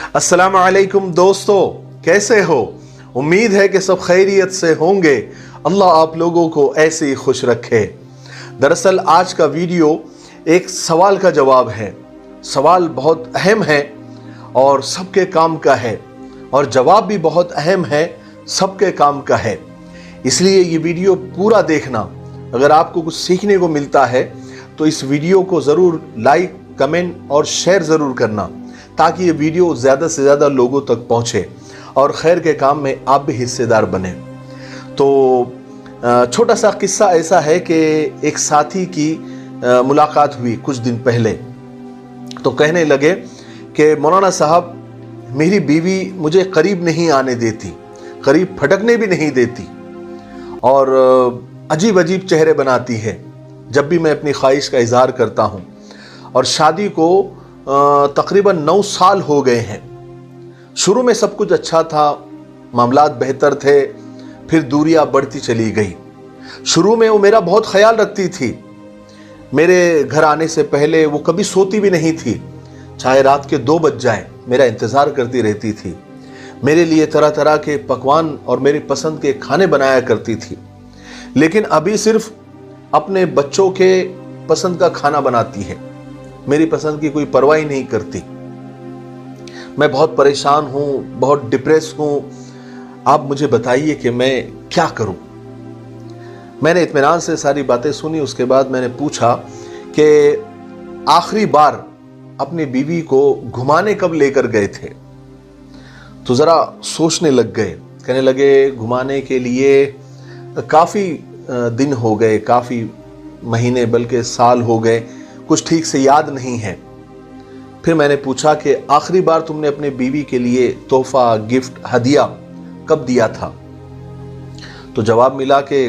अस्सलाम वालेकुम दोस्तों, कैसे हो? उम्मीद है कि सब खैरियत से होंगे। अल्लाह आप लोगों को ऐसे ही खुश रखे। दरअसल आज का वीडियो एक सवाल का जवाब है। सवाल बहुत अहम है और सबके काम का है, और जवाब भी बहुत अहम है, सबके काम का है। इसलिए ये वीडियो पूरा देखना। अगर आपको कुछ सीखने को मिलता है तो इस वीडियो को ज़रूर लाइक, कमेंट और शेयर ज़रूर करना, ताकि ये वीडियो ज़्यादा से ज़्यादा लोगों तक पहुँचे और खैर के काम में आप भी हिस्सेदार बने। तो छोटा सा किस्सा ऐसा है कि एक साथी की मुलाकात हुई कुछ दिन पहले। तो कहने लगे कि मौलाना साहब, मेरी बीवी मुझे करीब नहीं आने देती, करीब फटकने भी नहीं देती, और अजीब अजीब चेहरे बनाती है जब भी मैं अपनी ख्वाहिश का इजहार करता हूँ। और शादी को तकरीबन 9 साल हो गए हैं। शुरू में सब कुछ अच्छा था, मामलात बेहतर थे, फिर दूरियां बढ़ती चली गई। शुरू में वो मेरा बहुत ख्याल रखती थी। मेरे घर आने से पहले वो कभी सोती भी नहीं थी, चाहे रात के 2 बज जाए मेरा इंतज़ार करती रहती थी। मेरे लिए तरह तरह के पकवान और मेरी पसंद के खाने बनाया करती थी। लेकिन अभी सिर्फ अपने बच्चों के पसंद का खाना बनाती है, मेरी पसंद की कोई परवाह ही नहीं करती। मैं बहुत परेशान हूँ, बहुत डिप्रेस हूँ। आप मुझे बताइए कि मैं क्या करूँ। मैंने इत्मीनान से सारी बातें सुनी। उसके बाद मैंने पूछा कि आखिरी बार अपनी बीवी को घुमाने कब लेकर गए थे। तो ज़रा सोचने लग गए। कहने लगे घुमाने के लिए काफ़ी दिन हो गए, काफ़ी महीने बल्कि साल हो गए, कुछ ठीक से याद नहीं है। फिर मैंने पूछा कि आखिरी बार तुमने अपने बीवी के लिए तोहफा, गिफ्ट, हदिया कब दिया था। तो जवाब मिला कि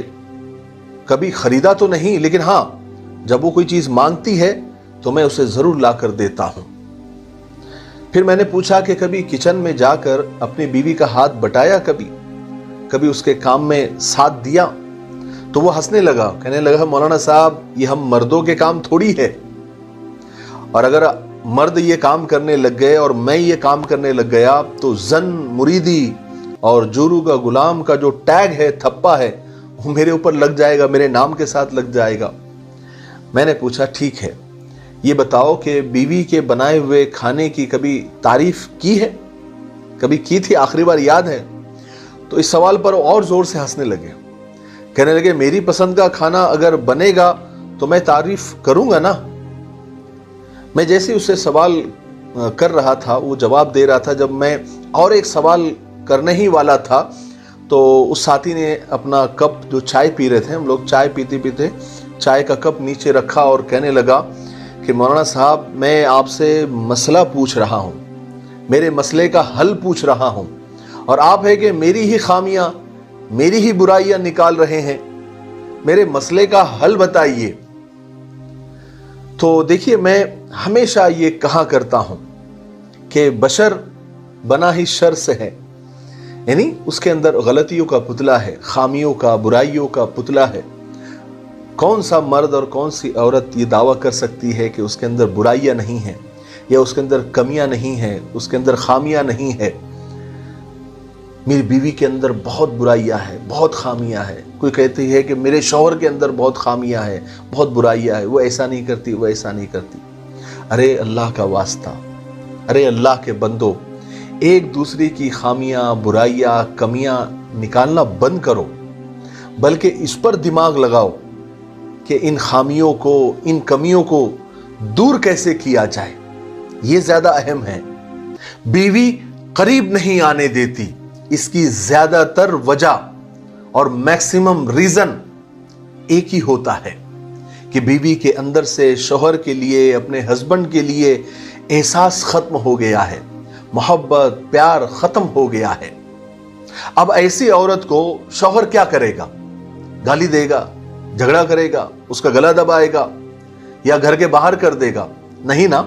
कभी खरीदा तो नहीं, लेकिन हाँ, जब वो कोई चीज़ मांगती है तो मैं उसे ज़रूर ला कर देता हूँ। फिर मैंने पूछा कि कभी किचन में जाकर अपनी बीवी का हाथ बटाया, कभी उसके काम में साथ दिया। तो वो हंसने लगा, कहने लगा, मौलाना साहब, ये हम मर्दों के काम थोड़ी है, और अगर मर्द ये काम करने लग गए और मैं ये काम करने लग गया तो जन, मुरीदी और जोरू का गुलाम का जो टैग है, थप्पा है, वो मेरे ऊपर लग जाएगा, मेरे नाम के साथ लग जाएगा। मैंने पूछा, ठीक है, ये बताओ कि बीवी के बनाए हुए खाने की कभी तारीफ की है, कभी की थी, आखिरी बार याद है। तो इस सवाल पर और जोर से हंसने लगे। कहने लगे, मेरी पसंद का खाना अगर बनेगा तो मैं तारीफ करूंगा ना। मैं जैसे उससे सवाल कर रहा था, वो जवाब दे रहा था, जब मैं और एक सवाल करने ही वाला था तो उस साथी ने अपना कप, जो चाय पी रहे थे, हम लोग चाय पीते पीते चाय का कप नीचे रखा और कहने लगा कि मौलाना साहब, मैं आपसे मसला पूछ रहा हूँ, मेरे मसले का हल पूछ रहा हूँ, और आप है कि मेरी ही खामियां, मेरी ही बुराइयां निकाल रहे हैं। मेरे मसले का हल बताइए। तो देखिए, मैं हमेशा ये कहा करता हूं कि बशर बना ही शर से है, यानी उसके अंदर गलतियों का पुतला है, खामियों का, बुराइयों का पुतला है। कौन सा मर्द और कौन सी औरत ये दावा कर सकती है कि उसके अंदर बुराइयां नहीं हैं, या उसके अंदर कमियां नहीं हैं, उसके अंदर खामियां नहीं है। मेरी बीवी के अंदर बहुत बुराइयां है, बहुत खामियां है। कोई कहती है कि मेरे शौहर के अंदर बहुत खामियां है, बहुत बुराइयां है, वो ऐसा नहीं करती, वो ऐसा नहीं करती। अरे अल्लाह का वास्ता, अरे अल्लाह के बंदो, एक दूसरे की खामियां, बुराइयां, कमियां निकालना बंद करो, बल्कि इस पर दिमाग लगाओ कि इन खामियों को, इन कमियों को दूर कैसे किया जाए। ये ज्यादा अहम है। बीवी करीब नहीं आने देती, इसकी ज्यादातर वजह और मैक्सिमम रीजन एक ही होता है कि बीवी के अंदर से शौहर के लिए, अपने हस्बैंड के लिए एहसास खत्म हो गया है, मोहब्बत, प्यार खत्म हो गया है। अब ऐसी औरत को शौहर क्या करेगा? गाली देगा, झगड़ा करेगा, उसका गला दबाएगा, या घर के बाहर कर देगा? नहीं ना।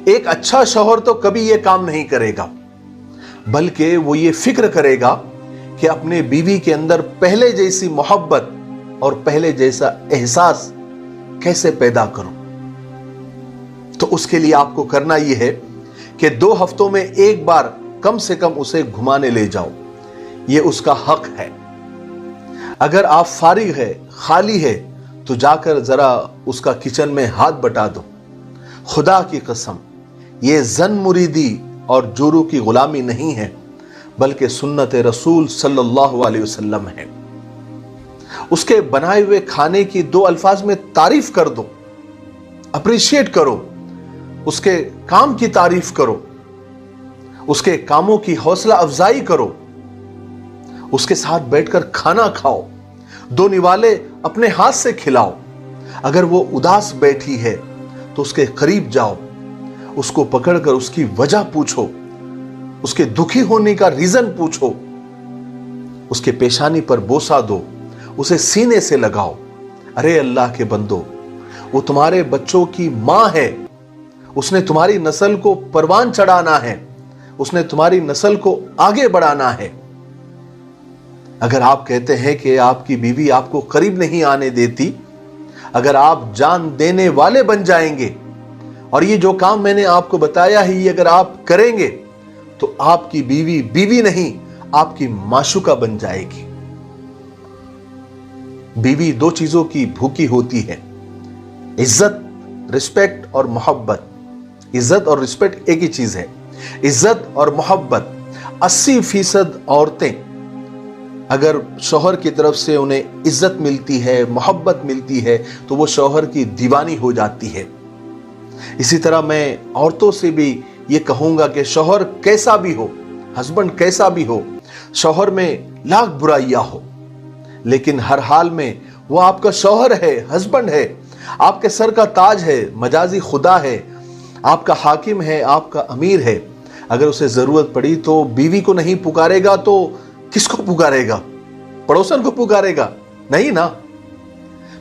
एक अच्छा शौहर तो कभी यह काम नहीं करेगा, बल्कि वो ये फिक्र करेगा कि अपने बीवी के अंदर पहले जैसी मोहब्बत और पहले जैसा एहसास कैसे पैदा करूं। तो उसके लिए आपको करना यह है کہ 2 ہفتوں میں ایک بار کم سے کم اسے گھمانے لے جاؤ، یہ اس کا حق ہے۔ اگر آپ فارغ ہے، خالی ہے، تو جا کر ذرا اس کا کچن میں ہاتھ بٹا دو۔ خدا کی قسم یہ زن مریدی اور جورو کی غلامی نہیں ہے، بلکہ سنت رسول صلی اللہ علیہ وسلم ہے۔ اس کے بنائے ہوئے کھانے کی 2 الفاظ میں تعریف کر دو، اپریشیٹ کرو، اس کے کام کی تعریف کرو، اس کے کاموں کی حوصلہ افزائی کرو، اس کے ساتھ بیٹھ کر کھانا کھاؤ، 2 نوالے اپنے ہاتھ سے کھلاؤ۔ اگر وہ اداس بیٹھی ہے تو اس کے قریب جاؤ، اس کو پکڑ کر اس کی وجہ پوچھو، اس کے دکھی ہونے کا ریزن پوچھو، اس کے پیشانی پر بوسہ دو، اسے سینے سے لگاؤ۔ ارے اللہ کے بندو، وہ تمہارے بچوں کی ماں ہے، اس نے تمہاری نسل کو پروان چڑھانا ہے، اس نے تمہاری نسل کو آگے بڑھانا ہے۔ اگر آپ کہتے ہیں کہ آپ کی بیوی آپ کو قریب نہیں آنے دیتی، اگر آپ جان دینے والے بن جائیں گے اور یہ جو کام میں نے آپ کو بتایا ہے یہ اگر آپ کریں گے تو آپ کی بیوی بیوی نہیں، آپ کی معشوقہ بن جائے گی۔ بیوی 2 چیزوں کی بھوکی ہوتی ہے، عزت، رسپیکٹ اور محبت۔ عزت اور رسپیکٹ ایک ہی چیز ہے۔ عزت اور محبت 80% عورتیں اگر شوہر کی طرف سے انہیں عزت ملتی ہے، محبت ملتی ہے، تو وہ شوہر کی دیوانی ہو جاتی ہے۔ اسی طرح میں عورتوں سے بھی یہ کہوں گا کہ شوہر کیسا بھی ہو، ہسبینڈ کیسا بھی ہو، شوہر میں لاکھ برائیاں ہو، لیکن ہر حال میں وہ آپ کا شوہر ہے، ہسبینڈ ہے، آپ کے سر کا تاج ہے، مجازی خدا ہے، آپ کا حاکم ہے، آپ کا امیر ہے۔ اگر اسے ضرورت پڑی تو بیوی کو نہیں پکارے گا تو کس کو پکارے گا؟ پڑوسن کو پکارے گا؟ نہیں نا۔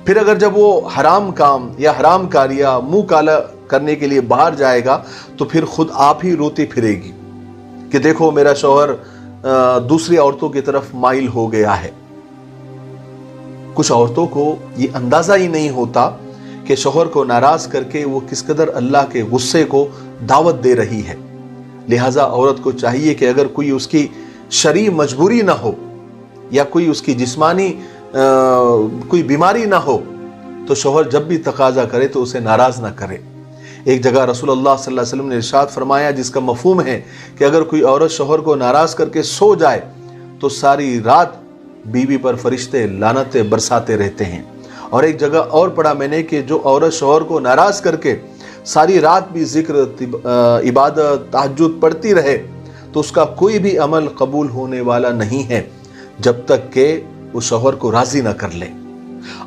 پھر اگر جب وہ حرام کام یا حرام کاریہ منہ کالا کرنے کے لیے باہر جائے گا تو پھر خود آپ ہی روتی پھرے گی کہ دیکھو میرا شوہر دوسری عورتوں کی طرف مائل ہو گیا ہے۔ کچھ عورتوں کو یہ اندازہ ہی نہیں ہوتا کہ شوہر کو ناراض کر کے وہ کس قدر اللہ کے غصے کو دعوت دے رہی ہے۔ لہٰذا عورت کو چاہیے کہ اگر کوئی اس کی شرعی مجبوری نہ ہو یا کوئی اس کی جسمانی کوئی بیماری نہ ہو تو شوہر جب بھی تقاضا کرے تو اسے ناراض نہ کرے۔ ایک جگہ رسول اللہ صلی اللہ علیہ وسلم نے ارشاد فرمایا جس کا مفہوم ہے کہ اگر کوئی عورت شوہر کو ناراض کر کے سو جائے تو ساری رات بیوی پر فرشتے لعنتیں برساتے رہتے ہیں۔ اور ایک جگہ اور پڑھا میں نے کہ جو عورت شوہر کو ناراض کر کے ساری رات بھی ذکر، عبادت، تہجد پڑھتی رہے تو اس کا کوئی بھی عمل قبول ہونے والا نہیں ہے جب تک کہ وہ شوہر کو راضی نہ کر لے۔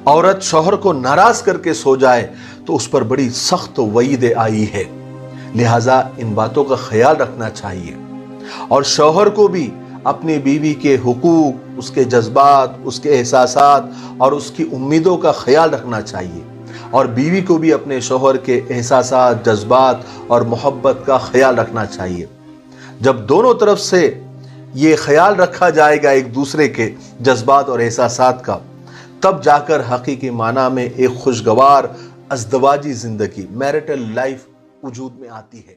عورت شوہر کو ناراض کر کے سو جائے تو اس پر بڑی سخت وعید آئی ہے، لہٰذا ان باتوں کا خیال رکھنا چاہیے۔ اور شوہر کو بھی اپنی بیوی کے حقوق، اس کے جذبات، اس کے احساسات اور اس کی امیدوں کا خیال رکھنا چاہیے، اور بیوی کو بھی اپنے شوہر کے احساسات، جذبات اور محبت کا خیال رکھنا چاہیے۔ جب دونوں طرف سے یہ خیال رکھا جائے گا ایک دوسرے کے جذبات اور احساسات کا، تب جا کر حقیقی معنی میں ایک خوشگوار ازدواجی زندگی، میرٹل لائف وجود میں آتی ہے۔